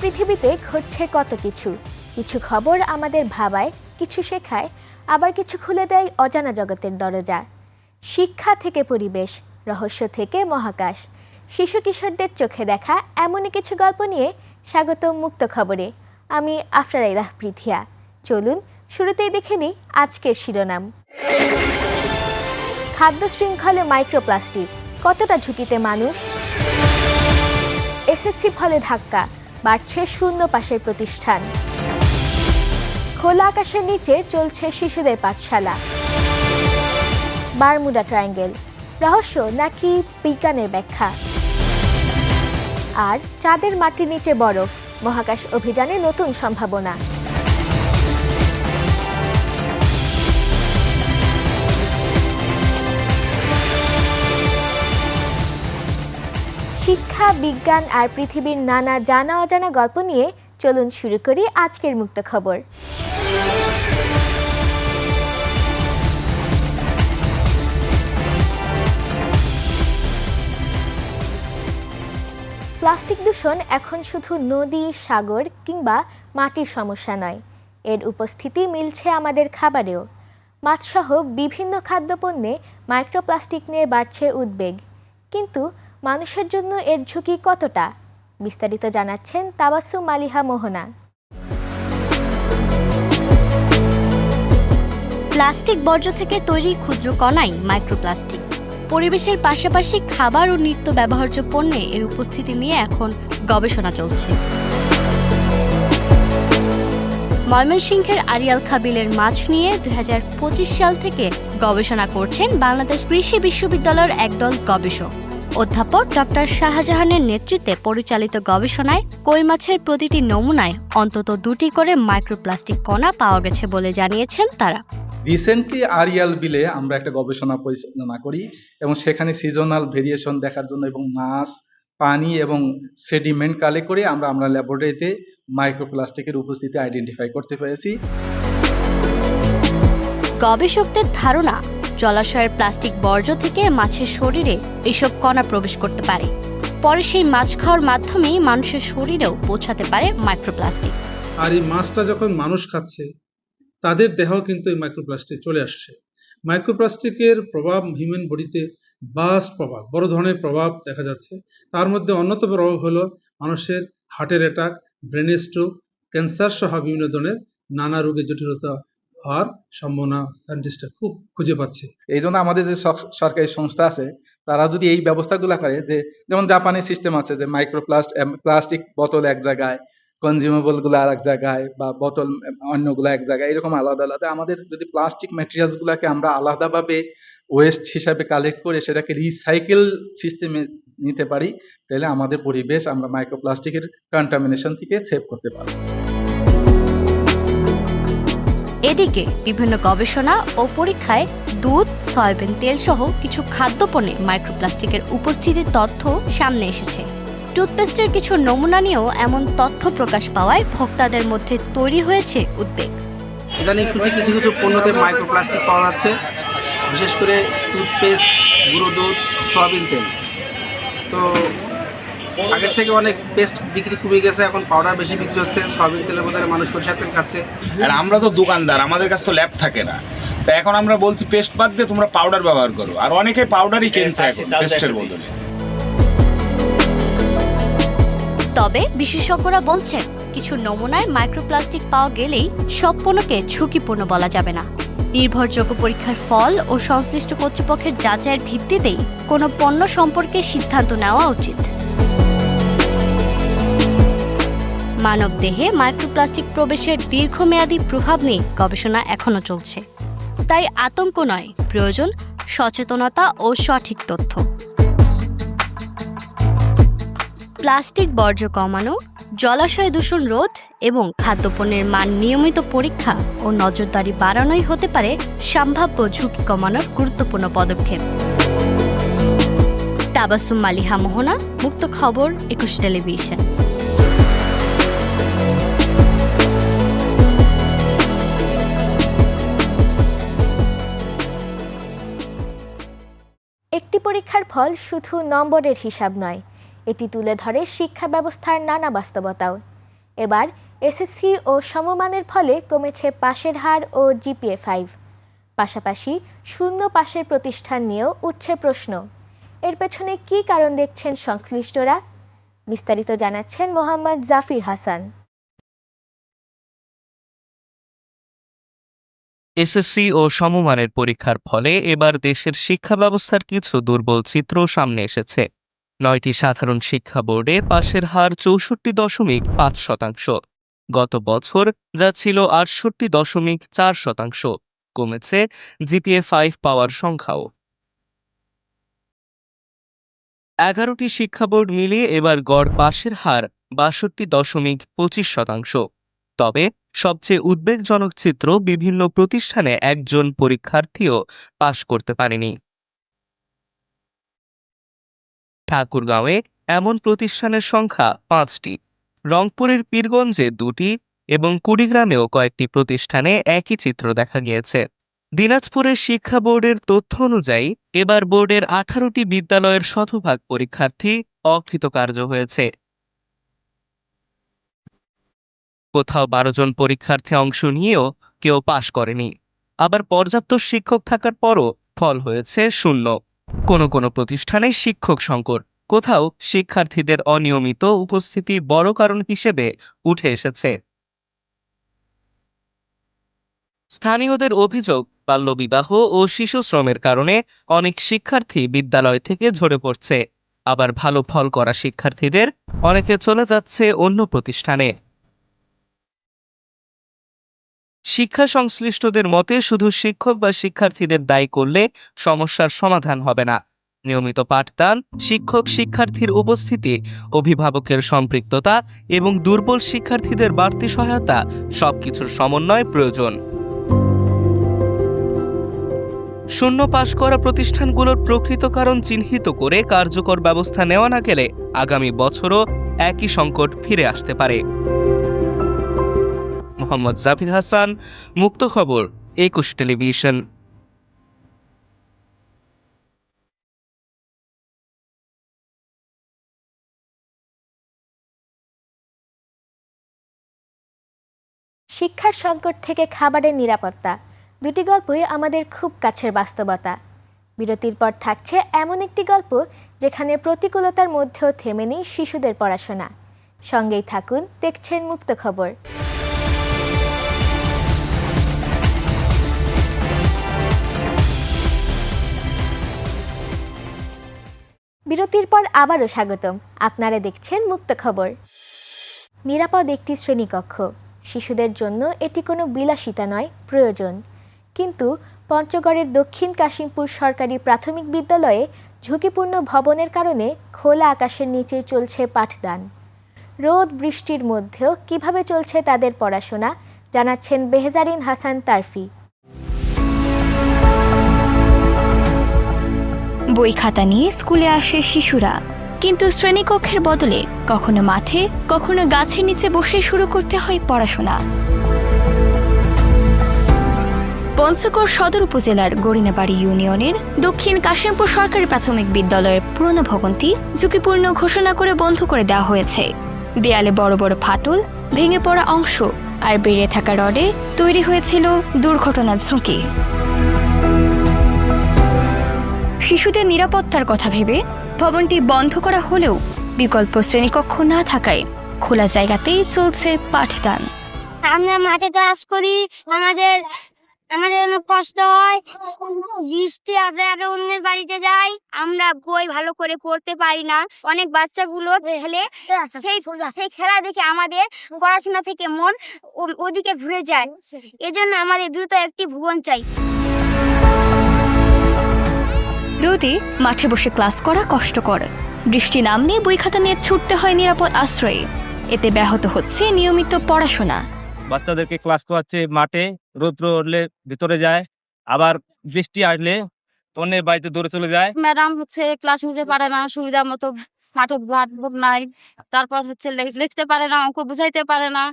পৃথিবীতে ঘটছে কত কিছু, কিছু খবর আমাদের ভাবায়, কিছু শেখায়, আবার কিছু খুলে দেয় অজানা জগতের দরজা। শিক্ষা থেকে পরিবেশ, রহস্য থেকে মহাকাশ, শিশু কিশোরদের চোখে দেখা এমনই কিছু গল্প নিয়ে স্বাগত মুক্ত খবরে। আমি আফরাইদা পৃথিয়া। চলুন শুরুতেই দেখে নিই আজকের শিরোনাম। খাদ্য শৃঙ্খলে মাইক্রোপ্লাস্টিক, কতটা ঝুঁকিতে মানুষ? এসএসসি ফলে ধাক্কা, বাড়ছে শূন্য পাশের প্রতিষ্ঠান। খোলা আকাশের নিচে চলছে শিশুদের পাঠশালা। বারমুডা ট্রায়াঙ্গেল, রহস্য নাকি বিজ্ঞানের ব্যাখ্যা? আর চাঁদের মাটির নিচে বরফ, মহাকাশ অভিযানে নতুন সম্ভাবনা। শিক্ষা, বিজ্ঞান আর পৃথিবীর নানা জানা অজানা গল্প নিয়ে চলুন শুরু করি আজকের মুক্ত খবর। প্লাস্টিক দূষণ এখন শুধু নদী, সাগর কিংবা মাটির সমস্যা নয়, এর উপস্থিতি মিলছে আমাদের খাবারেও। মাছসহ বিভিন্ন খাদ্যপণ্যে মাইক্রোপ্লাস্টিক নিয়ে বাড়ছে উদ্বেগ। কিন্তু মানুষের জন্য এর ঝুঁকি কতটা? বিস্তারিত জানাচ্ছেন তাবাসসুম মালিহা মোহনা। প্লাস্টিক বর্জ্য থেকে তৈরি ক্ষুদ্র কণাই মাইক্রোপ্লাস্টিক। পরিবেশের পাশাপাশি খাবার ও নিত্য ব্যবহার্য পণ্যে এর উপস্থিতি নিয়ে এখন গবেষণা চলছে। ময়মনসিংহের আরিয়াল খাবিলের মাছ নিয়ে 2025 সাল থেকে গবেষণা করছেন বাংলাদেশ কৃষি বিশ্ববিদ্যালয়ের একদল গবেষক। অধ্যাপক ডক্টর শাহজাহানের নেতৃত্বে পরিচালিত গবেষণায় কই মাছের প্রতিটি নমুনায় অন্তত 2টি করে মাইক্রোপ্লাস্টিক কণা পাওয়া গেছে বলে জানিয়েছেন তারা। রিসেন্টলি আরিয়াল বিলে আমরা একটা গবেষণা পরিচালনা করি এবং সেখানে সিজনাল ভেরিয়েশন দেখার জন্য এবং মাছ, পানি এবং সেডিমেন্ট কালেক্ট করে আমরা ল্যাবরেটরিতে মাইক্রোপ্লাস্টিকের উপস্থিতি আইডেন্টিফাই করতে পেরেছি। গবেষকদের ধারণা, জলাশয়ের প্লাস্টিক বর্জ্য থেকে মাছের শরীরে এসব কণা প্রবেশ করতে পারে। পরে সেই মাছ খাওয়ার মাধ্যমেই মানুষের শরীরেও পৌঁছাতে পারে মাইক্রোপ্লাস্টিক। আর এই মাছটা যখন মানুষ খাচ্ছে তাদের দেহেও কিন্তু এই মাইক্রোপ্লাস্টিক চলে আসছে। মাইক্রোপ্লাস্টিকের প্রভাব হিউম্যান বডিতে বাস্ট প্রভাব, বড় ধরনের প্রভাব দেখা যাচ্ছে। তার মধ্যে অন্যতম প্রভাব হলো মানুষের হার্টের অ্যাটাক, ব্রেন স্ট্রোক, ক্যান্সার সহ বিভিন্ন ধরনের নানা রোগের জটিলতা হওয়ার সম্ভাবনা সায়েন্টিস্টরা খুব খুঁজে পাচ্ছে। এই জন্য আমাদের যে সরকারি সংস্থা আছে তারা যদি এই ব্যবস্থাগুলো করে, যে যেমন জাপানি সিস্টেম আছে যে প্লাস্টিক বোতল এক জায়গায়, কনজিউমেবল গুলো আর এক জায়গায়, বা বোতল অন্যগুলো এক জায়গায়, এরকম আলাদা আলাদা আমাদের যদি প্লাস্টিক ম্যাটেরিয়ালস গুলাকে আমরা আলাদাভাবে ওয়েস্ট হিসাবে কালেক্ট করে সেটাকে রিসাইকেল সিস্টেমে নিতে পারি, তাহলে আমাদের পরিবেশ আমরা মাইক্রোপ্লাস্টিকের কন্টামিনেশন থেকে সেভ করতে পারবো। এদিকে বিভিন্ন গবেষণা ও পরীক্ষায় দুধ, সয়াবিন তেল সহ কিছু খাদ্যপণ্যে মাইক্রোপ্লাস্টিকের উপস্থিতির তথ্য সামনে এসেছে। টুথপেস্টের কিছু নমুনা নিয়েও এমন তথ্য প্রকাশ পাওয়ায় ভোক্তাদের মধ্যে তৈরি হয়েছে উদ্বেগ। ইদানিং শুধু কিছু কিছু পণ্যতে মাইক্রোপ্লাস্টিক পাওয়া যাচ্ছে, বিশেষ করে টুথপেস্ট, গুঁড়ো দুধ, সয়াবিন তেল। তো আগের থেকে অনেক পেস্ট বিক্রি কমে গেছে, এখন পাউডার বেশি বিক্রি হচ্ছে। সয়াবিন তেলের বদলে মানুষ সরিষার তেল খাচ্ছে। আর আমরা তো দোকানদার, আমাদের কাছে তো ল্যাব থাকে না, তো এখন আমরা বলছি পেস্ট বাদ দিয়ে তোমরা পাউডার ব্যবহার করো। আর অনেকে পাউডারই কিনছে এখন পেস্টের বদলে। তবে বিশেষজ্ঞরা বলছেন, কিছু নমুনায় মাইক্রোপ্লাস্টিক পাওয়া গেলেই সব পণ্যকে ঝুঁকিপূর্ণ বলা যাবে না। নির্ভরযোগ্য পরীক্ষার ফল ও সংশ্লিষ্ট কর্তৃপক্ষের যাচাইয়ের ভিত্তিতেই কোনো পণ্য সম্পর্কে সিদ্ধান্ত নেওয়া উচিত। মানবদেহে মাইক্রোপ্লাস্টিক প্রবেশের দীর্ঘমেয়াদী প্রভাব নিয়ে গবেষণা এখনো চলছে। তাই আতঙ্ক নয়, প্রয়োজন সচেতনতা ও সঠিক তথ্য। প্লাস্টিক বর্জ্য কমানো, জলাশয় দূষণ রোধ এবং খাদ্যপণ্যের মান নিয়মিত পরীক্ষা ও নজরদারি বাড়ানোই হতে পারে সম্ভাব্য ঝুঁকি কমানোর গুরুত্বপূর্ণ পদক্ষেপ। তাবাসসুম মালিহা মোহনা, মুক্ত খবর, 21 টেলিভিশন। একটি পরীক্ষার ফল শুধু নম্বরের হিসাব নয়, এটি তুলে ধরে শিক্ষা ব্যবস্থার নানা বাস্তবতাও। এবার এসএসসি ও সমমানের ফলে কমেছে পাশের হার ও জিপিএ 5। পাশাপাশি শূন্য পাশের প্রতিষ্ঠান নিয়েও উঠছে প্রশ্ন। এর পেছনে কী কারণ দেখছেন সংশ্লিষ্টরা? বিস্তারিত জানাচ্ছেন মোহাম্মদ জাফির হাসান। এসএসসি ও সমমানের পরীক্ষার ফলে এবার দেশের শিক্ষা ব্যবস্থার কিছু দুর্বল চিত্র সামনে এসেছে। 9টি সাধারণ শিক্ষা বোর্ডে পাশের হার 64.5%। গত বছর যা ছিল 68.4%। কমেছে জিপিএ 5 পাওয়ার সংখ্যাও। 11টি শিক্ষা বোর্ড মিলিয়ে এবার গড় পাশের হার 62.25%। তবে সবচেয়ে উদ্বেগজনক চিত্র, বিভিন্ন প্রতিষ্ঠানে একজন পরীক্ষার্থীও পাশ করতে পারেনি। ঠাকুরগাঁওয়ে এমন প্রতিষ্ঠানের সংখ্যা 5টি, রংপুরের পীরগঞ্জে 2টি এবং কুড়িগ্রামেও কয়েকটি প্রতিষ্ঠানে একই চিত্র দেখা গিয়েছে। দিনাজপুরের শিক্ষা বোর্ডের তথ্য অনুযায়ী এবার বোর্ডের 18টি বিদ্যালয়ের শতভাগ পরীক্ষার্থী অকৃতকার্য হয়েছে। কোথাও 12 জন পরীক্ষার্থী অংশ নিয়েও কেউ পাশ করেনি। আবার পর্যাপ্ত শিক্ষক থাকার পরও ফল হয়েছে শূন্য। কোনো প্রতিষ্ঠানে শিক্ষক সংকট, কোথাও শিক্ষার্থীদের অনিয়মিত উপস্থিতি বড় কারণ হিসেবে উঠে এসেছে। স্থানীয়দের অভিযোগ, বাল্যবিবাহ ও শিশু শ্রমের কারণে অনেক শিক্ষার্থী বিদ্যালয় থেকে ঝরে পড়ছে। আবার ভালো ফল করা শিক্ষার্থীদের অনেকে চলে যাচ্ছে অন্য প্রতিষ্ঠানে। শিক্ষা সংশ্লিষ্টদের মতে শুধু শিক্ষক বা শিক্ষার্থীদের দায়ী করলে সমস্যার সমাধান হবে না। নিয়মিত পাঠদান, শিক্ষক শিক্ষার্থীর উপস্থিতি, অভিভাবকের সম্পৃক্ততা এবং দুর্বল শিক্ষার্থীদের বাড়তি সহায়তা সবকিছুর সমন্বয় প্রয়োজন। শূন্য পাশ করা প্রতিষ্ঠানগুলোর প্রকৃত কারণ চিহ্নিত করে কার্যকর ব্যবস্থা নেওয়া না গেলে আগামী বছরও একই সংকট ফিরে আসতে পারে। মোহাম্মদ জাফির হাসান, মুক্ত খবর, 21 টেলিভিশন। শিক্ষার সংকট থেকে খাবারের নিরাপত্তা, দুটি গল্পই আমাদের খুব কাছের বাস্তবতা। বিরতির পর থাকছে এমন একটি গল্প যেখানে প্রতিকূলতার মধ্যেও থেমে নেই শিশুদের পড়াশোনা। সঙ্গেই থাকুন, দেখছেন মুক্ত খবর। বিরতির পর আবারও স্বাগতম। আপনারা দেখছেন মুক্ত খবর। নিরাপদ একটি শ্রেণীকক্ষ, শিশুদের জন্য এটি কোনো বিলাসিতা নয়, প্রয়োজন। কিন্তু পঞ্চগড়ের দক্ষিণ কাশিমপুর সরকারি প্রাথমিক বিদ্যালয়ে ঝুঁকিপূর্ণ ভবনের কারণে খোলা আকাশের নিচে চলছে পাঠদান। রোদ বৃষ্টির মধ্যেও কিভাবে চলছে তাদের পড়াশোনা জানাচ্ছেন বেহজারিন হাসান তারফি। বই খাতা নিয়ে স্কুলে আসে শিশুরা, কিন্তু শ্রেণীকক্ষের বদলে কখনো মাঠে, কখনো গাছের নিচে বসে শুরু করতে হয় পড়াশোনা। পঞ্চগড় সদর উপজেলার গরিনাবাড়ি ইউনিয়নের দক্ষিণ কাশিমপুর সরকারি প্রাথমিক বিদ্যালয়ের পুরনো ভবনটি ঝুঁকিপূর্ণ ঘোষণা করে বন্ধ করে দেওয়া হয়েছে। দেয়ালে বড় বড় ফাটল, ভেঙে পড়া অংশ আর বেড়ে থাকা রডে তৈরি হয়েছিল দুর্ঘটনার ঝুঁকি। শিশুদের নিরাপত্তার কথা ভেবে ভবনটি বন্ধ করা হলেও বিকল্প শ্রেণীকক্ষ না থাকায় খোলা জায়গাতেই চলছে পাঠদান। আমরা মাঠে ক্লাস করি, আমাদের অনেক কষ্ট হয়। বৃষ্টি আসলে অন্যের বাড়িতে যাই, আমরা বই ভালো করে পড়তে পারি না। অনেক বাচ্চাগুলো হেলে সেই খেলা দেখে আমাদের পড়াশোনা থেকে মন ওদিকে ঘুরে যায়। এজন্য আমাদের দ্রুত একটি ভবন চাই। রোদে মাঠে বসে ক্লাস করা কষ্টকর, বৃষ্টি নামলে বই খাতা নিয়ে ছুটতে হয় নিরাপদ আশ্রয়ে। এতে ব্যাহত হচ্ছে নিয়মিত পড়াশোনা। বাচ্চাদেরকে ক্লাস করাচ্ছে মাঠে, রৌদ্র উঠলে ভিতরে যায়, আবার বৃষ্টি আসলে অন্যের বাড়িতে দৌড়ে চলে যায়। ম্যাডাম ক্লাস নিতে পারে না, সুবিধা মতো মাঠে ব্লাকবোর্ড নাই, তারপর লিখতে পারে না, অঙ্ক বুঝাইতে পারে না,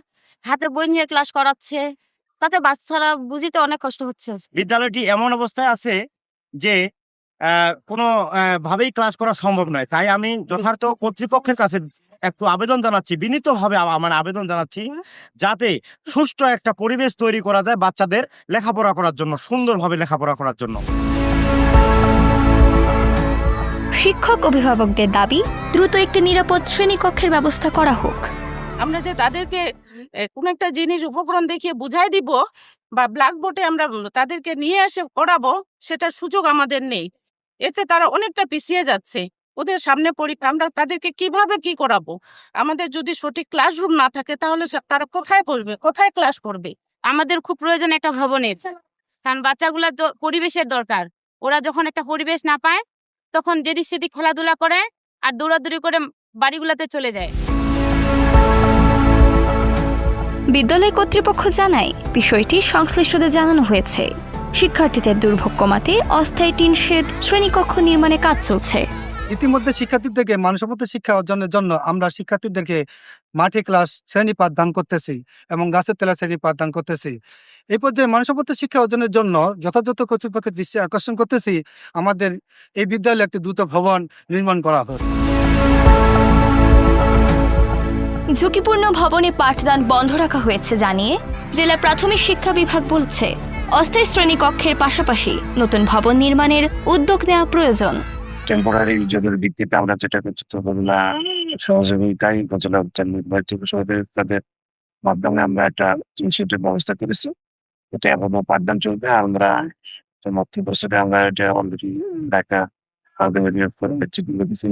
হাতে বই নিয়ে ক্লাস করাচ্ছে, তাতে বাচ্চারা বুঝিতে অনেক কষ্ট হচ্ছে। বিদ্যালয়টি এমন অবস্থায় আছে যে কোনো ভাবেই ক্লাস করা সম্ভব নয়। তাই আমি যথার্থ কর্তৃপক্ষের কাছে একটু আবেদন জানাচ্ছি, বিনীতভাবে আমার আবেদন জানাচ্ছি, যাতে সুষ্ঠু একটা পরিবেশ তৈরি করা যায় বাচ্চাদের লেখাপড়া করার জন্য, সুন্দরভাবে লেখাপড়া করার জন্য। শিক্ষক অভিভাবকদের দাবি দ্রুত একটি নিরাপদ শ্রেণীকক্ষের ব্যবস্থা করা হোক। আমরা যে তাদেরকে কোনো একটা জিনিস উপকরণ দেখিয়ে বুঝাই দিব বা ব্ল্যাকবোর্ডে আমরা তাদেরকে নিয়ে এসে পড়াবো, সেটার সুযোগ আমাদের নেই। এতে তারা অনেকটা পিছিয়ে যাচ্ছে। ওদের সামনে পরীক্ষা, আমরা তাদেরকে কিভাবে কি করাবো? আমাদের যদি সঠিক ক্লাসরুম না থাকে তাহলে তারা কোথায় পড়বে, কোথায় ক্লাস করবে? আমাদের খুব প্রয়োজন একটা ভবনের, কারণ বাচ্চাগুলোর পরিবেশের দরকার। ওরা যখন একটা পরিবেশ না পায় তখন যেদিক সেদিক খেলাধুলা করে আর দৌড়াদৌড়ি করে বাড়িগুলোতে চলে যায়। বিদ্যালয় কর্তৃপক্ষ জানায় বিষয়টি সংশ্লিষ্টদের জানানো হয়েছে। শিক্ষার্থীদের দুর্ভোগ কমাতে অস্থায়ী টিন শেড শ্রেণীকক্ষ নির্মাণে কাজ চলছে। ইতিমধ্যে শিক্ষার্থীদেরকে মানসম্মত শিক্ষা অর্জনের জন্য আমরা শিক্ষার্থীদেরকে মাঠে ক্লাস শ্রেণী পাঠদান করতেছি এবং গাছের তলা শ্রেণী পাঠদান করতেছি। এই পর্যায়ে মানসম্মত শিক্ষা অর্জনের জন্য যথাযথ কর্তৃপক্ষের দৃষ্টি আকর্ষণ করতেছি, আমাদের এই বিদ্যালয়ে একটি দ্রুত ভবন নির্মাণ করা হোক। ঝুঁকিপূর্ণ ভবনে পাঠদান বন্ধ রাখা হয়েছে জানিয়ে জেলা প্রাথমিক শিক্ষা বিভাগ বলছে, অস্থায়ী শ্রেণীকক্ষের পাশাপাশি নতুন ভবন নির্মাণের উদ্যোগ নেওয়া প্রয়োজন। টেম্পোরারি উদ্যোগের ভিত্তিতে আমরা যেটা করছি সহযোগিতায় উপজেলা তাদের মাধ্যমে আমরা একটা টিনশেডের ব্যবস্থা করেছি। এটা এখনো পাঠদান চলবে। আমরা চলতি বছরে আমরা এটা অলরেডি ঢাকা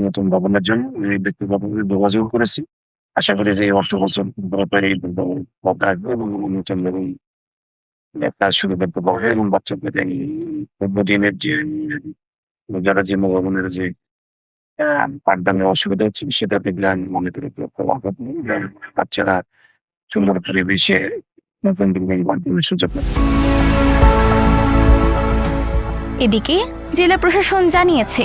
নতুন ভবনের জন্য এই ব্যক্তি ভবনে যোগাযোগ করেছি। আশা করি যে অর্থ বছর কাজ শুরু করতে পারবে এবং বাচ্চাদের দিনের যে যারা যে ভবনের যে পাঠদানের অসুবিধা হচ্ছে সেটা দেখলে আমি মনে করি বাচ্চারা সুন্দর পরিবেশে নতুন মাধ্যমের সুযোগ পাবে। এদিকে জেলা প্রশাসন জানিয়েছে,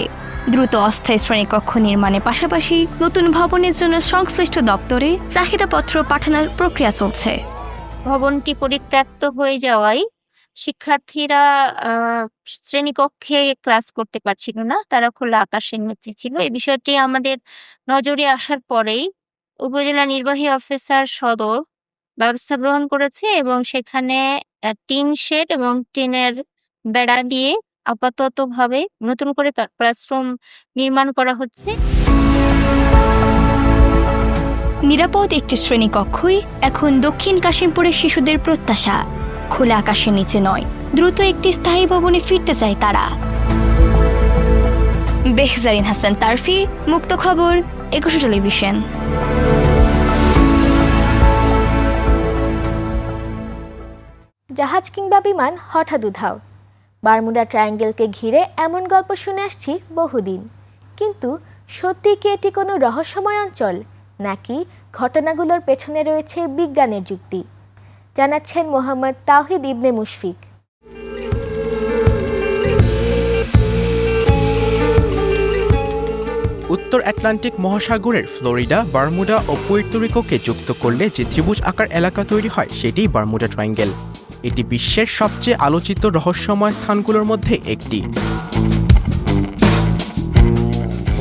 দ্রুত অস্থায়ী শ্রেণীকক্ষ নির্মাণের পাশাপাশি নতুন ভবনের জন্য সংশ্লিষ্ট দপ্তরে চাহিদাপত্র পাঠানোর প্রক্রিয়া চলছে। ভবনটি পরিত্যক্ত হয়ে যাওয়ায় শিক্ষার্থীরা শ্রেণীকক্ষে ক্লাস করতে পারছিল না, তারা খোলা আকাশের নিচে ছিল। এই বিষয়টি আমাদের নজরে আসার পরেই উপজেলা নির্বাহী অফিসার সদর ব্যবস্থা গ্রহণ করেছে এবং সেখানে টিন শেড এবং টিনের বেড়া দিয়ে আপাততভাবে নতুন করে ক্লাসরুম নির্মাণ করা হচ্ছে। নিরাপদ একটি শ্রেণীকক্ষই এখন দক্ষিণ কাশিমপুরের শিশুদের প্রত্যাশা। খোলা আকাশের নিচে নয়, দ্রুত একটি স্থায়ী ভবনে ফিরতে চায় তারা। বেহজারিন হাসান তারফি, মুক্ত খবর, 21 টেলিভিশন। জাহাজ কিংবা বিমান হঠাৎ উধাও, বারমুডা ট্রায়াঙ্গেলকে ঘিরে এমন গল্প শুনে আসছি বহুদিন। কিন্তু সত্যি কি এটি কোনো রহস্যময় অঞ্চল, নাকি ঘটনাগুলোর পেছনে রয়েছে বিজ্ঞানের যুক্তি? জানাচ্ছেন মোহাম্মদ তাওহিদ ইবনে মুশফিক। উত্তর আটলান্টিক মহাসাগরের ফ্লোরিডা, বারমুডা ও পুয়ের্তো রিকোকে যুক্ত করলে যে ত্রিভুজ আকার এলাকা তৈরি হয় সেটিই বারমুডা ট্রায়াঙ্গেল। এটি বিশ্বের সবচেয়ে আলোচিত রহস্যময় স্থানগুলোর মধ্যে একটি।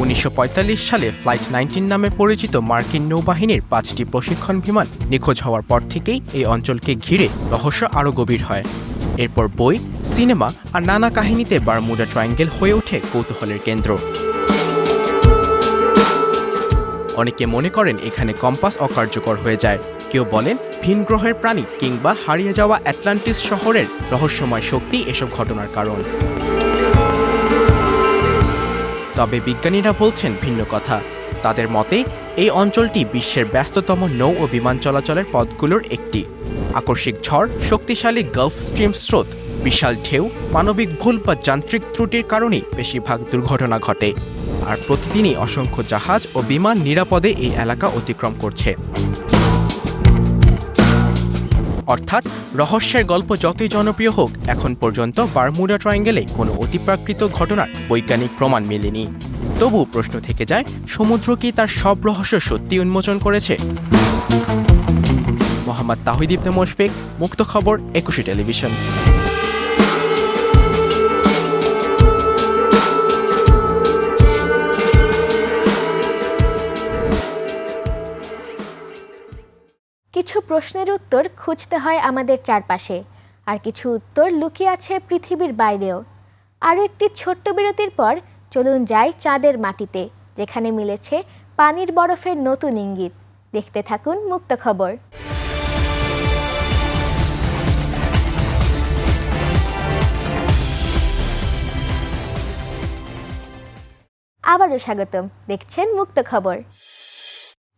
1945 সালে ফ্লাইট 19 নামে পরিচিত মার্কিন নৌবাহিনীর 5টি প্রশিক্ষণ বিমান নিখোঁজ হওয়ার পর থেকেই এই অঞ্চলকে ঘিরে রহস্য আরও গভীর হয়। এরপর বই, সিনেমা আর নানা কাহিনীতে বারমুডা ট্রায়াঙ্গেল হয়ে ওঠে কৌতূহলের কেন্দ্র। অনেকে মনে করেন এখানে কম্পাস অকার্যকর হয়ে যায়, কেউ বলেন ভিন গ্রহের প্রাণী কিংবা হারিয়ে যাওয়া অ্যাটলান্টিস শহরের রহস্যময় শক্তি এসব ঘটনার কারণ। তবে বিজ্ঞানীরা বলছেন ভিন্ন কথা। তাদের মতে এই অঞ্চলটি বিশ্বের ব্যস্ততম নৌ ও বিমান চলাচলের পথগুলোর একটি। আকস্মিক ঝড়, শক্তিশালী গালফ স্ট্রিম স্রোত, বিশাল ঢেউ, মানবিক ভুল বা যান্ত্রিক ত্রুটির কারণেই বেশিরভাগ দুর্ঘটনা ঘটে। আর প্রতিদিনই অসংখ্য জাহাজ ও বিমান নিরাপদে এই এলাকা অতিক্রম করছে। অর্থাৎ রহস্যের গল্প যতই জনপ্রিয় হোক, এখন পর্যন্ত বারমুডা ট্রায়াঙ্গেলে কোনো অতিপ্রাকৃত ঘটনার বৈজ্ঞানিক প্রমাণ মেলেনি। তবুও প্রশ্ন থেকে যায়, সমুদ্র কি তার সব রহস্য সত্যি উন্মোচন করেছে? মোহাম্মদ তাওহিদ ইবনে মুশফিক, মুক্ত খবর, 21 টেলিভিশন। কিছু প্রশ্নের উত্তর খুঁজতে হয় আমাদের চারপাশে, আর কিছু উত্তর লুকিয়ে আছে পৃথিবীর বাইরেও। আরও একটি ছোট্ট বিরতির পর চলুন যাই চাঁদের মাটিতে, যেখানে মিলেছে পানির বরফের নতুন ইঙ্গিত। দেখতে থাকুন মুক্ত খবর। আবারও স্বাগতম, দেখছেন মুক্ত খবর।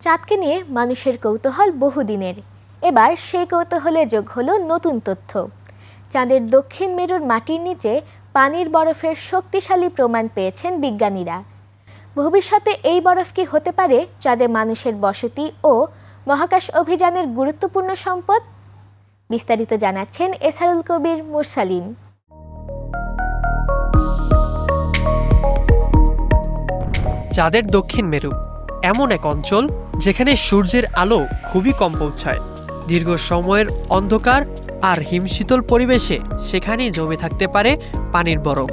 চাঁদকে নিয়ে মানুষের কৌতূহল বহুদিনের, এবার সেই কৌতূহলে যোগ হলো নতুন তথ্য। চাঁদের দক্ষিণ মেরুর মাটির নিচে পানির বরফের শক্তিশালী প্রমাণ পেয়েছেন বিজ্ঞানীরা। ভবিষ্যতে এই বরফ কি হতে পারে চাঁদে মানুষের বসতি ও মহাকাশ অভিযানের গুরুত্বপূর্ণ সম্পদ? বিস্তারিত জানাচ্ছেন এসারুল কবির মুরসালিন। চাঁদের দক্ষিণ মেরু এমন এক অঞ্চল যেখানে সূর্যের আলো খুবই কম পৌঁছায়। দীর্ঘ সময়ের অন্ধকার আর হিমশীতল পরিবেশে সেখানেই জমে থাকতে পারে পানির বরফ।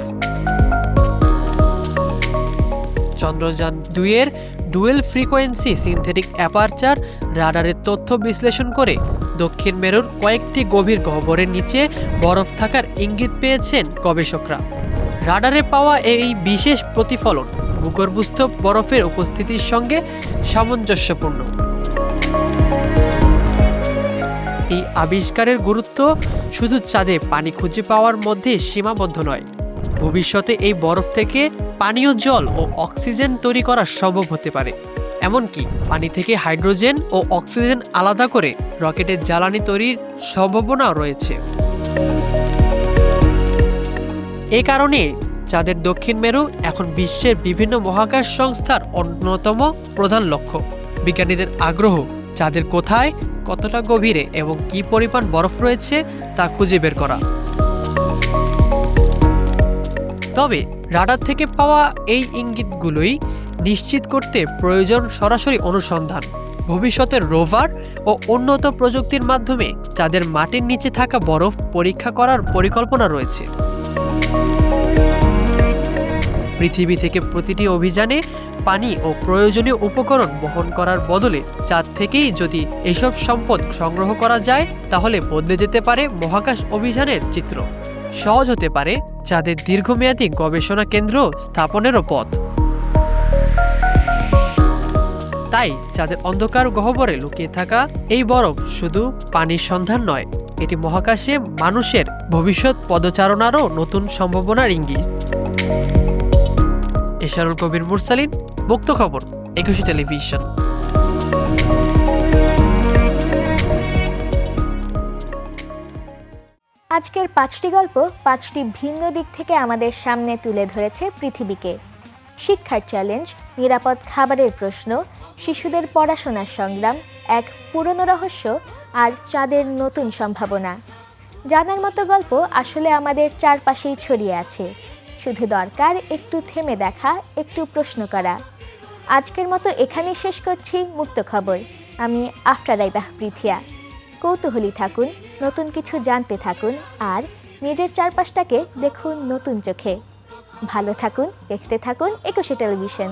চন্দ্রযান 2-এর ডুয়েল ফ্রিকোয়েন্সি সিনথেটিক অ্যাপারচার রাডারের তথ্য বিশ্লেষণ করে দক্ষিণ মেরুর কয়েকটি গভীর গহ্বরের নিচে বরফ থাকার ইঙ্গিত পেয়েছেন গবেষকরা। রাডারে পাওয়া এই বিশেষ প্রতিফলন ভূগর্ভস্থ বরফের উপস্থিতির সঙ্গে সামঞ্জস্যপূর্ণ। এই আবিষ্কারের গুরুত্ব শুধু চাঁদে পানি খুঁজে পাওয়ার মধ্যে সীমাবদ্ধ নয়, ভবিষ্যতে এই বরফ থেকে পানীয় জল ও অক্সিজেন তৈরি করা সম্ভব হতে পারে। এমনকি পানি থেকে হাইড্রোজেন ও অক্সিজেন আলাদা করে রকেটের জ্বালানি তৈরির সম্ভাবনাও রয়েছে। এ কারণে চাঁদের দক্ষিণ মেরু এখন বিশ্বের বিভিন্ন মহাকাশ সংস্থার অন্যতম প্রধান লক্ষ্য। বিজ্ঞানীদের আগ্রহ চাঁদের কোথায়, কতটা গভীরে এবং কী পরিমাণ বরফ রয়েছে তা খুঁজে বের করা। তবে রাডার থেকে পাওয়া এই ইঙ্গিতগুলোই নিশ্চিত করতে প্রয়োজন সরাসরি অনুসন্ধান। ভবিষ্যতের রোভার ও উন্নত প্রযুক্তির মাধ্যমে চাঁদের মাটির নিচে থাকা বরফ পরীক্ষা করার পরিকল্পনা রয়েছে। পৃথিবী থেকে প্রতিটি অভিযানে পানি ও প্রয়োজনীয় উপকরণ বহন করার বদলে চাঁদ থেকেই যদি এসব সম্পদ সংগ্রহ করা যায়, তাহলে বদলে যেতে পারে মহাকাশ অভিযানের চিত্র। সহজ হতে পারে চাঁদের দীর্ঘমেয়াদী গবেষণা কেন্দ্র স্থাপনেরও পথ। তাই চাঁদের অন্ধকার গহ্বরে লুকিয়ে থাকা এই বরফ শুধু পানির সন্ধান নয়, এটি মহাকাশে মানুষের ভবিষ্যৎ পদচারণারও নতুন সম্ভাবনার ইঙ্গিত। এশারুল কবির মুরসালিন, মুক্ত খবর, 21 টেলিভিশন। আজকের 5টি গল্প 5টি ভিন্ন দিক থেকে আমাদের সামনে তুলে ধরেছে পৃথিবীকে। শিক্ষার চ্যালেঞ্জ, নিরাপদ খাবারের প্রশ্ন, শিশুদের পড়াশোনার সংগ্রাম, এক পুরনো রহস্য আর চাঁদের নতুন সম্ভাবনা। জানার মতো গল্প আসলে আমাদের চারপাশেই ছড়িয়ে আছে, শুধু দরকার একটু থেমে দেখা, একটু প্রশ্ন করা। আজকের মতো এখানেই শেষ করছি মুক্ত খবর। আমি আফরারাইবাহ পৃথিয়া। কৌতূহলী থাকুন, নতুন কিছু জানতে থাকুন আর নিজের চারপাশটাকে দেখুন নতুন চোখে। ভালো থাকুন, দেখতে থাকুন 21 টেলিভিশন।